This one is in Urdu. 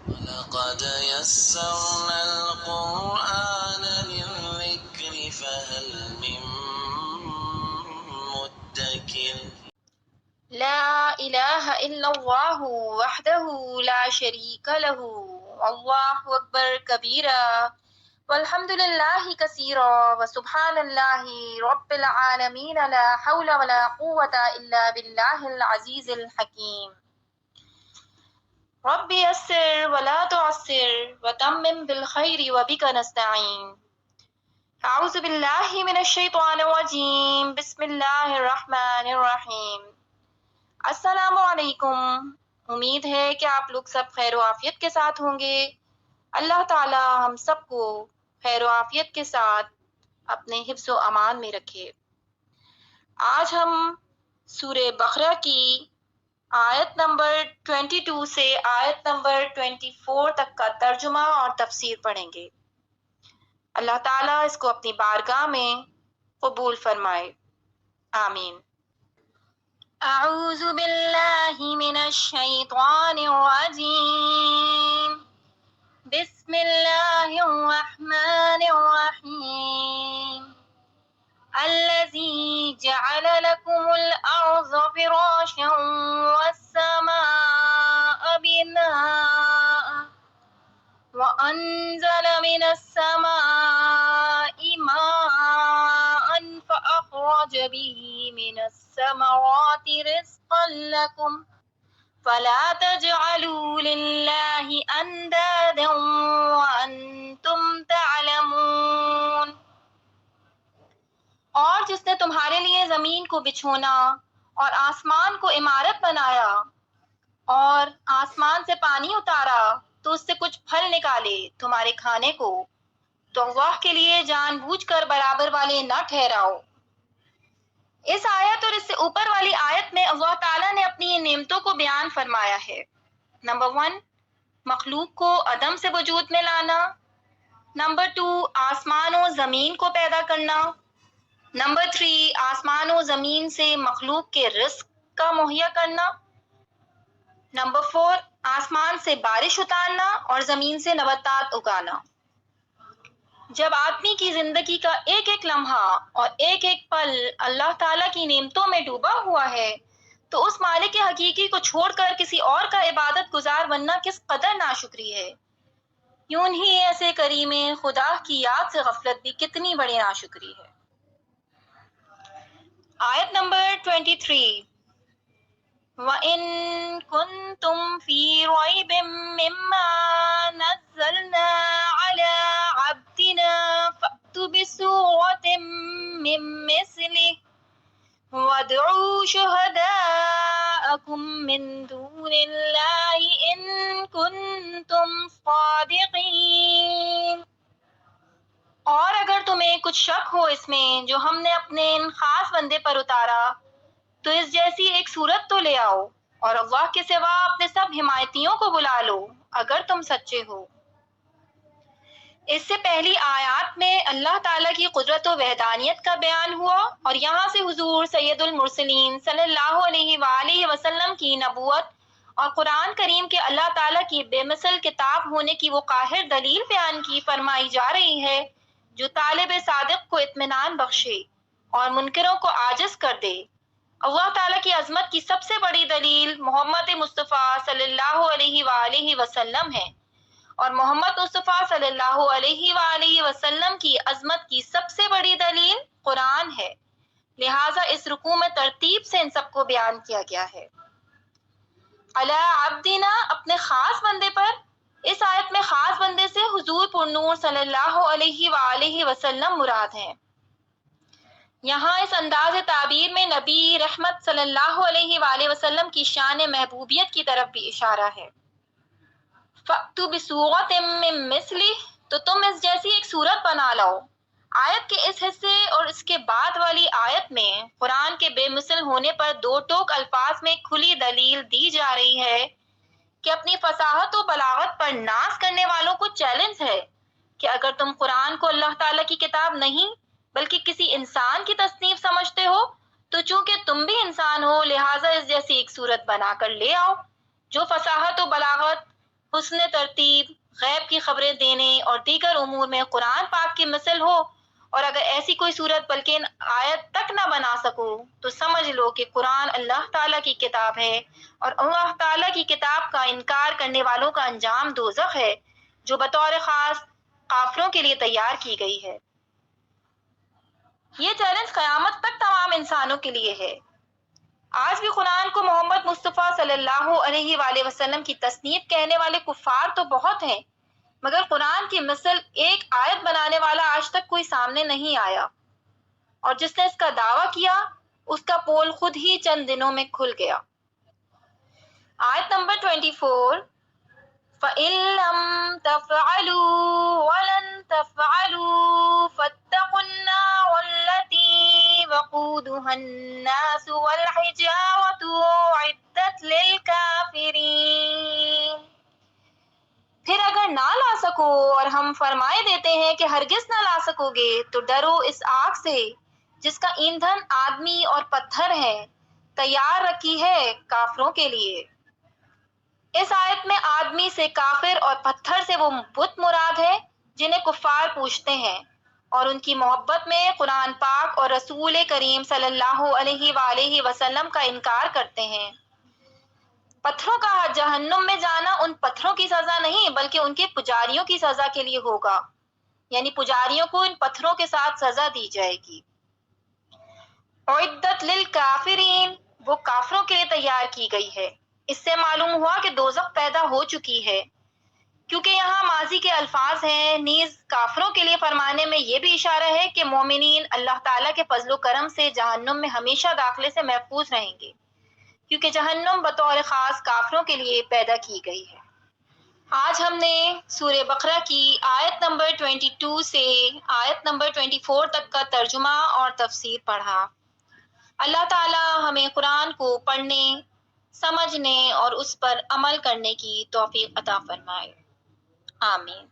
وَلَقَدْ يَسَّرْنَا الْقُرْآنَ لِلذِّكْرِ فَهَلْ مِن مُّدَّكِرٍ لا الہ الا اللہ وحدہ لا شریک لہ اللہ اکبر کبیرا والحمد للہ کثیرا وسبحان اللہ رب العالمین لا حول ولا قوة الا باللہ العزیز الحکیم رب یسر ولا تعسر وتمم بالخیر وبک نستعین اعوذ باللہ من الشیطان الرجیم بسم اللہ الرحمن الرحیم۔ السلام علیکم، امید ہے کہ آپ لوگ سب خیر و عافیت کے ساتھ ہوں گے۔ اللہ تعالی ہم سب کو خیر و عافیت کے ساتھ اپنے حفظ و امان میں رکھے۔ آج ہم سورہ بقرہ کی آیت نمبر 22 سے آیت نمبر 24 تک کا ترجمہ اور تفسیر پڑھیں گے۔ اللہ تعالیٰ اس کو اپنی بارگاہ میں قبول فرمائے، آمین۔ اعوذ باللہ من الشیطان الرجیم، بسم اللہ الرحمن الرحیم۔ الذی جعل لکم الارض فراشا والسماء بناء وأنزل من السماء ماء فأخرج به من الثمرات رزقا لكم فلا تجعلوا لله أندادا وأنتم تعلمون۔ اور جس نے تمہارے لیے زمین کو بچھونا اور آسمان کو عمارت بنایا اور آسمان سے پانی اتارا تو اس سے کچھ پھل نکالے تمہارے کھانے کو، تو اللہ کے لیے جان بوجھ کر برابر والے نہ ٹھہراؤ۔ اس آیت اور اس سے اوپر والی آیت میں اللہ تعالیٰ نے اپنی نعمتوں کو بیان فرمایا ہے۔ نمبر 1، مخلوق کو عدم سے وجود میں لانا۔ نمبر 2، آسمان و زمین کو پیدا کرنا۔ نمبر 3، آسمان و زمین سے مخلوق کے رزق کا مہیا کرنا۔ نمبر 4، آسمان سے بارش اتارنا اور زمین سے نباتات اگانا۔ جب آدمی کی زندگی کا ایک ایک لمحہ اور ایک ایک پل اللہ تعالیٰ کی نعمتوں میں ڈوبا ہوا ہے تو اس مالک حقیقی کو چھوڑ کر کسی اور کا عبادت گزار بننا کس قدر ناشکری ہے۔ یوں ہی ایسے کریم خدا کی یاد سے غفلت بھی کتنی بڑی ناشکری ہے۔ آیت نمبر 23، وَإِن كُنتُمْ فِي رَيْبٍ مِّمَّا نَزَّلْنَا عَلَىٰ عَبْدِنَا فَأْتُوا بِسُورَةٍ مِّن مِّثْلِهِ وَادْعُوا شُهَدَاءَكُم مِّن دُونِ اللَّهِ إِن كُنتُمْ صَادِقِينَ۔ اور اگر تمہیں کچھ شک ہو اس میں جو ہم نے اپنے ان خاص بندے پر اتارا تو اس جیسی ایک صورت تو لے آؤ اور اللہ کے سوا اپنے سب حمایتیوں کو بلا لو اگر تم سچے ہو۔ اس سے پہلی آیات میں اللہ تعالیٰ کی قدرت و وحدانیت کا بیان ہوا اور یہاں سے حضور سید المرسلین صلی اللہ علیہ وآلہ وسلم کی نبوت اور قرآن کریم کے اللہ تعالیٰ کی بے مثل کتاب ہونے کی وہ قاہر دلیل بیان کی فرمائی جا رہی ہے جو طالب صادق کو اطمینان بخشے اور منکروں کو عاجز کر دے۔ اللہ تعالیٰ کی عظمت کی سب سے بڑی دلیل محمد مصطفیٰ صلی اللہ علیہ وآلہ وسلم ہے اور محمد مصطفیٰ صلی اللہ علیہ وآلہ وسلم کی عظمت کی سب سے بڑی دلیل قرآن ہے، لہٰذا اس رکوع میں ترتیب سے ان سب کو بیان کیا گیا ہے۔ علی عبدنا، اپنے خاص بندے پر۔ اس آیت میں خاص بندے سے حضور پرنور صلی اللہ علیہ وآلہ وسلم مراد ہیں۔ یہاں اس انداز تعبیر میں نبی رحمت صلی اللہ علیہ وآلہ وسلم کی شان محبوبیت کی طرف بھی اشارہ ہے۔ فَأْتُوا بِسُورَةٍ مِّن مِّثْلِهِ، تو تم اس جیسی ایک صورت بنا لاؤ۔ آیت کے اس حصے اور اس کے بعد والی آیت میں قرآن کے بے مثل ہونے پر دو ٹوک الفاظ میں کھلی دلیل دی جا رہی ہے کہ اپنی فصاحت و بلاغت پر ناز کرنے والوں کو چیلنج ہے کہ اگر تم قرآن کو اللہ تعالیٰ کی کتاب نہیں بلکہ کسی انسان کی تصنیف سمجھتے ہو تو چونکہ تم بھی انسان ہو لہٰذا اس جیسی ایک صورت بنا کر لے آؤ جو فصاحت و بلاغت حسن ترتیب، غیب کی خبریں دینے اور دیگر امور میں قرآن پاک کی مثل ہو، اور اگر ایسی کوئی صورت بلکہ آیت تک نہ بنا سکو تو سمجھ لو کہ قرآن اللہ تعالیٰ کی کتاب ہے، اور اللہ تعالیٰ کی کتاب کا انکار کرنے والوں کا انجام دوزخ ہے، جو بطور خاص کافروں کے لیے تیار کی گئی ہے۔ یہ چیلنج قیامت تک تمام انسانوں کے لیے ہے۔ آج بھی قرآن کو محمد مصطفیٰ صلی اللہ علیہ وآلہ وسلم کی تصنیف کہنے والے کفار تو بہت ہیں، مگر قرآن کی مثل ایک آیت بنانے والا آج تک کوئی سامنے نہیں آیا، اور جس نے اس کا دعویٰ کیا اس کا پول خود ہی چند دنوں میں کھل گیا۔ آیت نمبر 24، فَإِن لَّمْ تَفْعَلُوا وَلَن تَفْعَلُوا فَاتَّقُوا النَّارَ الَّتِي وَقُودُهَا النَّاسُ وَالْحِجَارَةُ أُعِدَّتْ لِلْكَافِرِينَ۔ پھر اگر نہ لا سکو اور ہم فرمائے دیتے ہیں کہ ہرگز نہ لا سکو گے تو ڈرو اس آگ سے جس کا ایندھن آدمی اور پتھر ہے، تیار رکھی ہے کافروں کے لیے۔ اس آیت میں آدمی سے کافر اور پتھر سے وہ بت مراد ہے جنہیں کفار پوجتے ہیں، اور ان کی محبت میں قرآن پاک اور رسول کریم صلی اللہ علیہ وآلہ وسلم کا انکار کرتے ہیں۔ پتھروں کا جہنم میں جانا ان پتھروں کی سزا نہیں بلکہ ان کے پجاریوں کی سزا کے لیے ہوگا، یعنی پجاریوں کو ان پتھروں کے ساتھ سزا دی جائے گی۔ اعدت للکافرین، وہ کافروں کے لیے تیار کی گئی ہے۔ اس سے معلوم ہوا کہ دوزخ پیدا ہو چکی ہے، کیونکہ یہاں ماضی کے الفاظ ہیں۔ نیز کافروں کے لیے فرمانے میں یہ بھی اشارہ ہے کہ مومنین اللہ تعالیٰ کے فضل و کرم سے جہنم میں ہمیشہ داخلے سے محفوظ رہیں گے، کیونکہ جہنم بطور خاص کافروں کے لیے پیدا کی گئی ہے۔ آج ہم نے سورہ بقرہ کی آیت نمبر 22 سے آیت نمبر 24 تک کا ترجمہ اور تفسیر پڑھا۔ اللہ تعالیٰ ہمیں قرآن کو پڑھنے، سمجھنے اور اس پر عمل کرنے کی توفیق عطا فرمائے۔ آمین۔